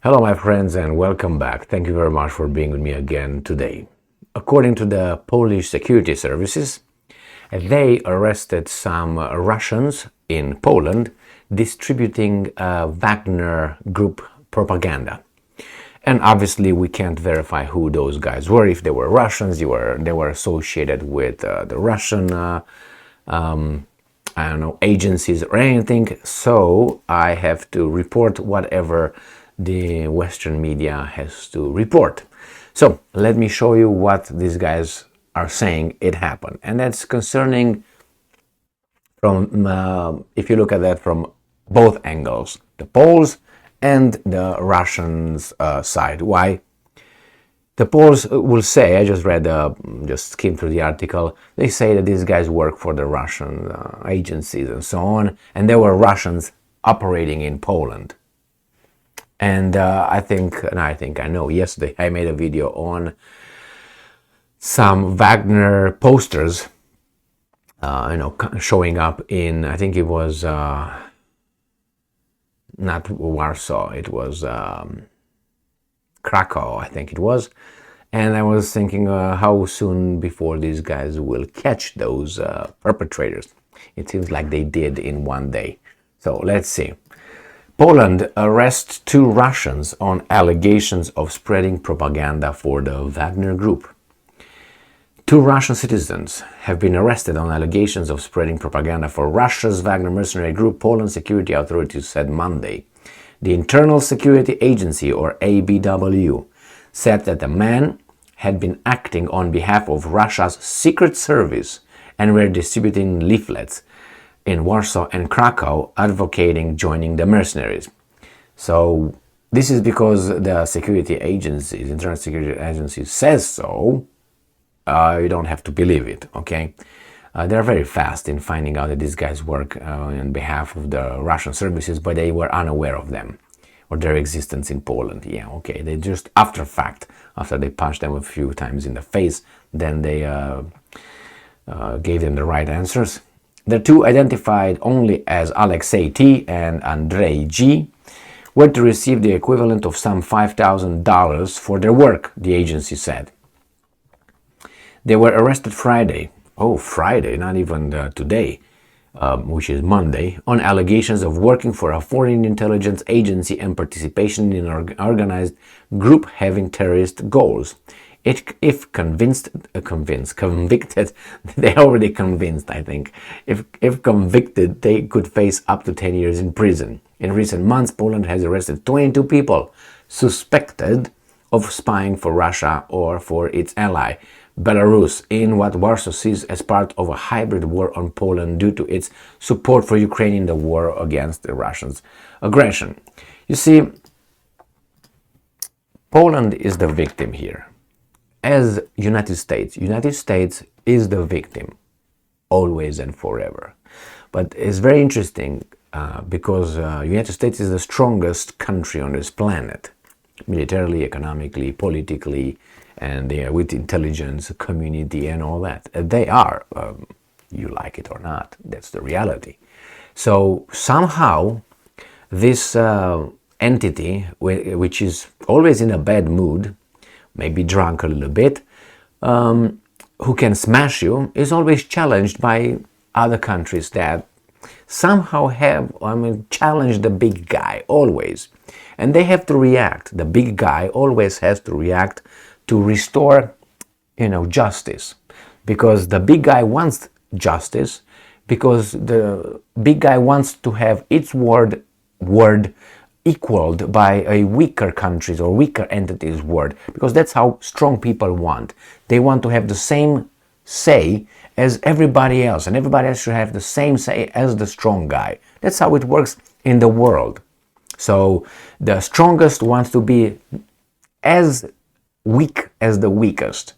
Hello, my friends, and welcome back. Thank you very much for being with me again today. According to the Polish security services, they arrested some Russians in Poland distributing Wagner group propaganda. And obviously, we can't verify who those guys were. If they were Russians, they were associated with the Russian I don't know, agencies or anything. So I have to report whatever the Western media has to report. So let me show you what these guys are saying it happened. And that's concerning from, if you look at that from both angles, the Poles and the Russians side. Why? The Poles will say, I just read, just skimmed through the article, they say that these guys work for the Russian agencies and so on, and there were Russians operating in Poland. And I know, yesterday I made a video on some Wagner posters, showing up in, I think it was not Warsaw, it was Krakow, I think it was. And I was thinking how soon before these guys will catch those perpetrators. It seems like they did in one day. So let's see. Poland arrests 2 Russians on allegations of spreading propaganda for the Wagner group. 2 Russian citizens have been arrested on allegations of spreading propaganda for Russia's Wagner mercenary group, Poland security authorities said Monday. The Internal Security Agency, or ABW, said that the men had been acting on behalf of Russia's Secret Service and were distributing leaflets in Warsaw and Krakow advocating joining the mercenaries. So this is because the security agencies, internal security agencies, says so. You don't have to believe it, okay? They're very fast in finding out that these guys work on behalf of the Russian services, but they were unaware of them or their existence in Poland. Yeah, okay. They just after fact, after they punched them a few times in the face, then they gave them the right answers. The 2, identified only as Alexei T. and Andrei G., were to receive the equivalent of some $5,000 for their work, the agency said. They were arrested Friday. Oh, Friday, not even today, which is Monday, on allegations of working for a foreign intelligence agency and participation in an organized group having terrorist goals. If convicted, they're already convinced, I think. If convicted, they could face up to 10 years in prison. In recent months, Poland has arrested 22 people suspected of spying for Russia or for its ally, Belarus, in what Warsaw sees as part of a hybrid war on Poland due to its support for Ukraine in the war against the Russians' aggression. You see, Poland is the victim here. As United States is the victim, always and forever. But it's very interesting because United States is the strongest country on this planet, militarily, economically, politically, and with intelligence, community, and all that. They are, you like it or not, that's the reality. So somehow this entity, which is always in a bad mood, maybe drunk a little bit, who can smash you, is always challenged by other countries that somehow have, challenge the big guy, always. And they have to react. The big guy always has to react to restore, justice. Because the big guy wants justice, because the big guy wants to have its word equaled by a weaker country's or weaker entity's word, because that's how strong people want. They want to have the same say as everybody else, and everybody else should have the same say as the strong guy. That's how it works in the world. So the strongest wants to be as weak as the weakest,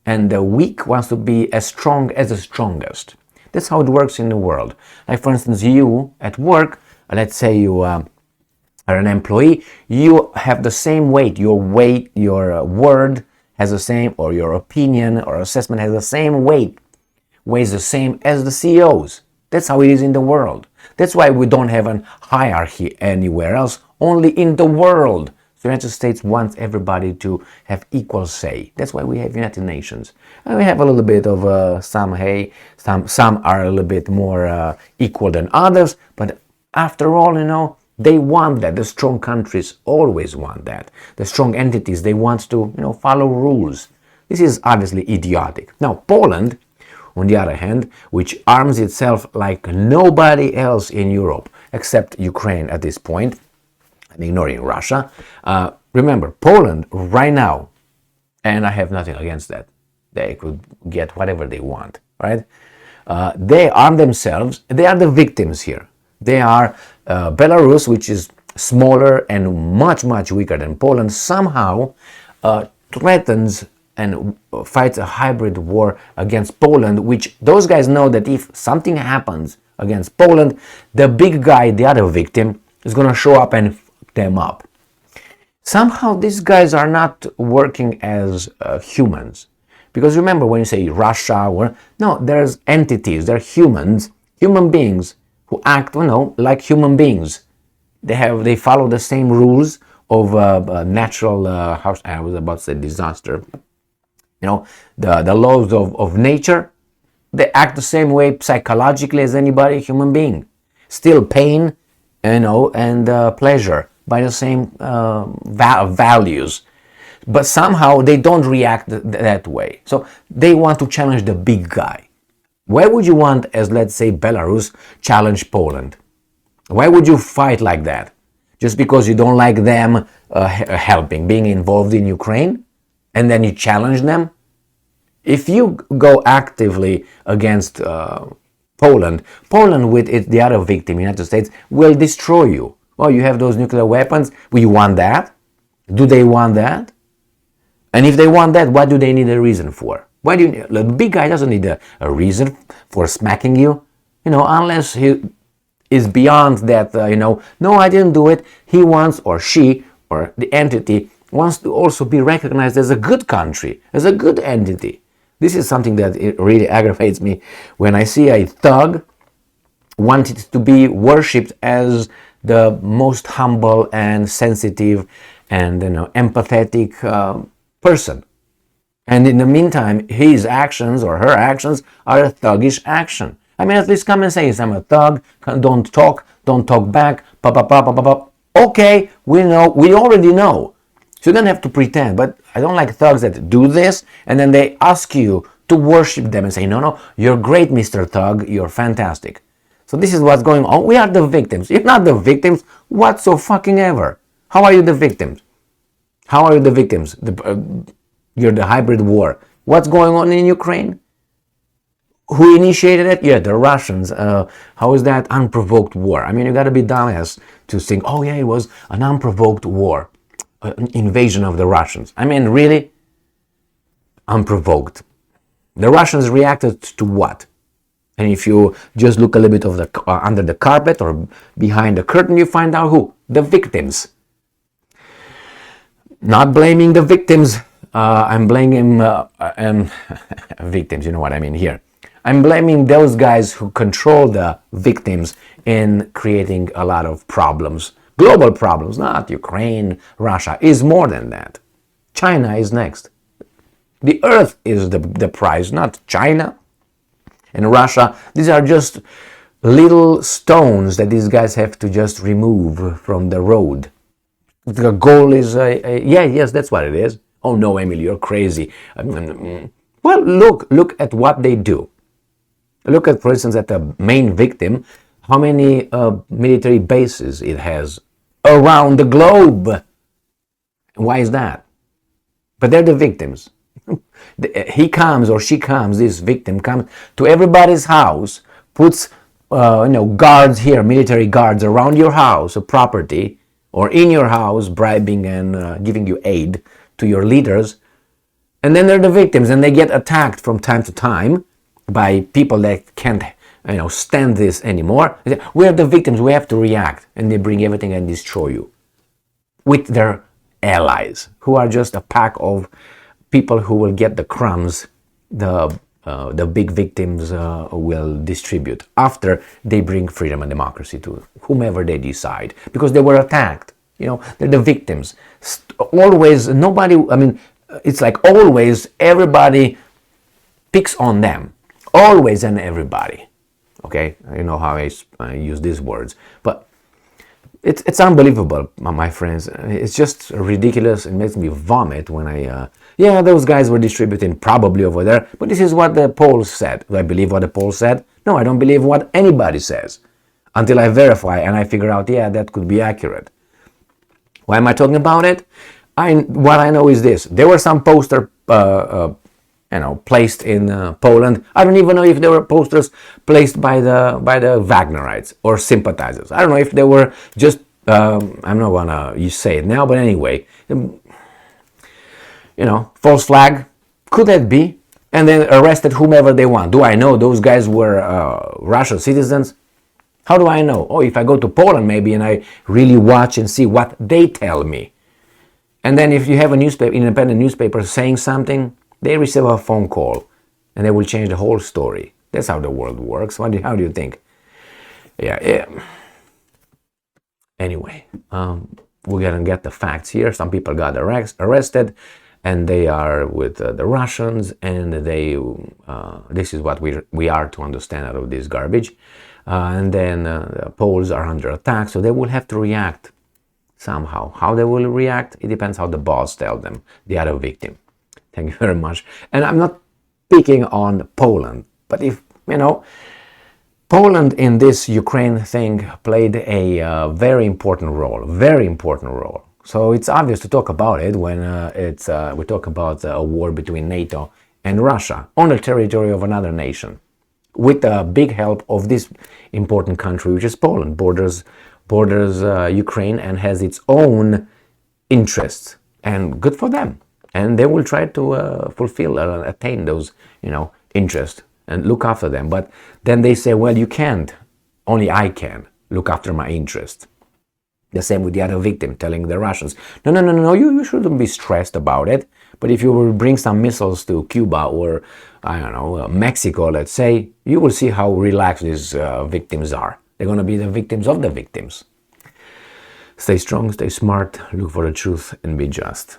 and the weak wants to be as strong as the strongest. That's how it works in the world. Like, for instance, you at work, let's say you are an employee, you have the same weight. Your word has the same, or your opinion or assessment has the same weight, weighs the same as the CEO's. That's how it is in the world. That's why we don't have a hierarchy anywhere else, only in the world. The United States wants everybody to have equal say. That's why we have United Nations. And we have a little bit of some are a little bit more equal than others, but after all, they want that. The strong countries always want that. The strong entities, they want to, follow rules. This is obviously idiotic. Now, Poland, on the other hand, which arms itself like nobody else in Europe, except Ukraine at this point, I'm ignoring Russia. Remember, Poland right now, and I have nothing against that. They could get whatever they want, right? They arm themselves. They are the victims here. They are Belarus, which is smaller and much, much weaker than Poland, somehow threatens and fights a hybrid war against Poland, which those guys know that if something happens against Poland, the big guy, the other victim, is going to show up and fuck them up. Somehow these guys are not working as humans. Because remember, when you say Russia, no, there's entities, they're humans, human beings who act, like human beings. They follow the same rules of natural, I was about to say disaster. The laws of nature. They act the same way psychologically as anybody, human being. Still pain, and pleasure by the same values. But somehow they don't react that way. So they want to challenge the big guy. Why would you want, as let's say Belarus, challenge Poland? Why would you fight like that? Just because you don't like them helping, being involved in Ukraine? And then you challenge them? If you go actively against Poland with the other victim, United States, will destroy you. Oh, you have those nuclear weapons? Will you want that? Do they want that? And if they want that, what do they need a reason for? Why do you? The big guy doesn't need a reason for smacking you, unless he is beyond that. No, I didn't do it. He wants, or she, or the entity wants to also be recognized as a good country, as a good entity. This is something that it really aggravates me when I see a thug wanted to be worshipped as the most humble and sensitive and empathetic person. And in the meantime, his actions or her actions are a thuggish action. I mean, at least come and say, I'm a thug, don't talk back, Okay, we know, we already know. So you don't have to pretend. But I don't like thugs that do this and then they ask you to worship them and say, no, you're great, Mr. Thug, you're fantastic. So this is what's going on. We are the victims. If not the victims, what so fucking ever? How are you the victims? How are you the victims? You're the hybrid war. What's going on in Ukraine? Who initiated it? Yeah, the Russians. How is that unprovoked war? I mean, you gotta be dumbass to think, oh yeah, it was an unprovoked war. An invasion of the Russians. I mean, really? Unprovoked. The Russians reacted to what? And if you just look a little bit of the under the carpet or behind the curtain, you find out who? The victims. Not blaming the victims. I'm blaming victims. You know what I mean here. I'm blaming those guys who control the victims in creating a lot of problems. Global problems, not Ukraine, Russia, is more than that. China is next. The earth is the prize, not China and Russia. These are just little stones that these guys have to just remove from the road. The goal is, yes, that's what it is. Oh no, Emily, you're crazy. Well, look at what they do. Look at, for instance, at the main victim, how many military bases it has around the globe. Why is that? But they're the victims. He comes or she comes, this victim comes to everybody's house, puts guards here, military guards around your house, a property, or in your house, bribing and giving you aid to your leaders. And then they're the victims, and they get attacked from time to time by people that can't stand this anymore. We're the victims, we have to react. And they bring everything and destroy you with their allies, who are just a pack of people who will get the crumbs the big victims will distribute after they bring freedom and democracy to whomever they decide, because they were attacked. They're the victims. Always, nobody, I mean, it's like always everybody picks on them. Always and everybody. Okay, you know how I use these words. But it's unbelievable, my friends. It's just ridiculous. It makes me vomit when yeah, those guys were distributing probably over there, but this is what the polls said. Do I believe what the polls said? No, I don't believe what anybody says until I verify and I figure out, yeah, that could be accurate. Why am I talking about it? What I know is this. There were some posters placed in Poland. I don't even know if there were posters placed by the Wagnerites or sympathizers. I don't know if they were just, I'm not gonna say it now, but anyway, false flag. Could that be? And then arrested whomever they want. Do I know those guys were Russian citizens? How do I know? Oh, if I go to Poland maybe and I really watch and see what they tell me. And then if you have a newspaper, independent newspaper saying something, they receive a phone call and they will change the whole story. That's how the world works. How do you think? Yeah. Anyway, we're gonna get the facts here. Some people got arrested and they are with the Russians, and this is what we are to understand out of this garbage. And then the Poles are under attack, so they will have to react somehow. How they will react, it depends how the boss tells them, the other victim. Thank you very much. And I'm not picking on Poland, but if, Poland in this Ukraine thing played a very important role. So it's obvious to talk about it when we talk about a war between NATO and Russia on the territory of another nation, with the big help of this important country, which is Poland, borders Ukraine and has its own interests, and good for them. And they will try to fulfill and attain those, interests and look after them. But then they say, well, you can't. Only I can look after my interest. The same with the other victim, telling the Russians, no, you shouldn't be stressed about it. But if you will bring some missiles to Cuba or, I don't know, Mexico, let's say, you will see how relaxed these victims are. They're going to be the victims of the victims. Stay strong, stay smart, look for the truth, and be just.